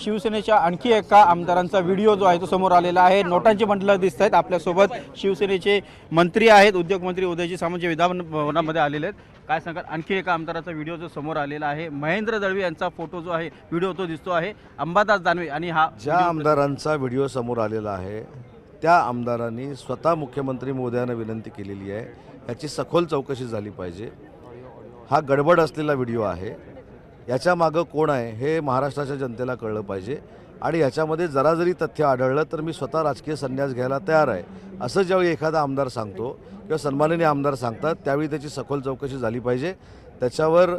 शिवसेनेच्या आणखी एका आमदारांचा व्हिडिओ जो आहे तो समोर आलेला आहे। नोटांची बंडलं दिसत आहेत। आपल्यासोबत शिवसेनेचे मंत्री आहेत, उद्योगमंत्री उदयजी सामंत जे विधान भवनामध्ये आलेले आहेत। काय सांगाल, आणखी एका आमदाराचा व्हिडिओ जो समोर आलेला आहे, महेंद्र दळवी यांचा फोटो जो आहे, व्हिडिओ तो दिसतो आहे, अंबादास दानवे आणि हा ज्या आमदारांचा व्हिडिओ समोर आलेला आहे त्या आमदारांनी स्वतः मुख्यमंत्री महोदयांना विनंती केलेली आहे याची सखोल चौकशी झाली पाहिजे। हा गडबड असलेला व्हिडिओ आहे, याच्या मागं कोण आहे हे महाराष्ट्राच्या जनतेला कळलं पाहिजे आणि याच्यामध्ये जरा जरी तथ्य आढळलं तर मी स्वतः राजकीय संन्यास घ्यायला तयार आहे असं ज्यावेळी एखादा आमदार सांगतो किंवा सन्माननीय आमदार सांगतात त्यावेळी त्याची सखोल चौकशी झाली पाहिजे। त्याच्यावर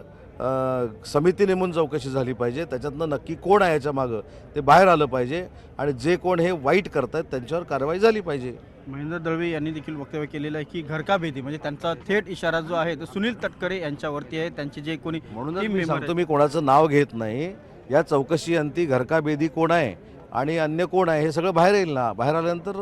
समिती नेमून चौकशी झाली पाहिजे, त्याच्यातनं नक्की कोण आहे याच्या मागं ते बाहेर आलं पाहिजे आणि जे कोण हे वाईट करतात त्यांच्यावर कारवाई झाली पाहिजे। महेंद्र दळवी यांनी देखील वक्तव्य केलेलं आहे की घर का भेदी, म्हणजे त्यांचा थेट इशारा जो आहे तो सुनील तटकरे यांच्यावरती आहे। त्यांचे जे कोणी म्हणूनच मी सांगतो, मी कोणाचं नाव घेत नाही, या चौकशी अंती घर का बेदी कोण आहे आणि अन्य कोण आहे हे सगळं बाहेर येईल ना, बाहेर आल्यानंतर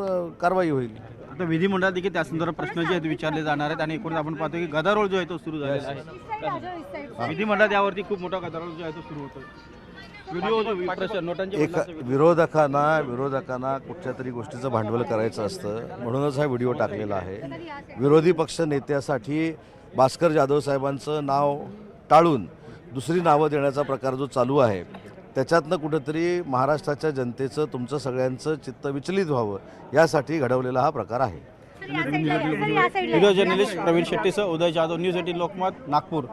कारवाई होईल। आता विधिमंडळात देखील त्या संदर्भात प्रश्न जे आहेत विचारले जाणार आहेत आणि एकूणच आपण पाहतो की गदारोळ जो आहे तो सुरू झालेला आहे। विधिमंडळात यावरती खूप मोठा गदारोळ जो आहे तो सुरू होतो। व्हिडिओ नोटांचे विरोधकांना कुठच्या तरी गोष्टीचं भांडवल करायचं असतं म्हणूनच हा व्हिडिओ टाकलेला आहे। विरोधी पक्ष नेत्यासाठी भास्कर जाधव साहेबांचं नाव टाळून दुसरी नावं देण्याचा प्रकार जो चालू आहे त्याच्यातनं कुठेतरी महाराष्ट्राच्या जनतेचं तुमचं सगळ्यांचं चित्त विचलित व्हावं यासाठी घडवलेला हा प्रकार आहे। व्हिडिओ जर्नलिस्ट प्रवीण शेट्टीसह उदय जाधव, न्यूज 18 लोकमत, नागपूर।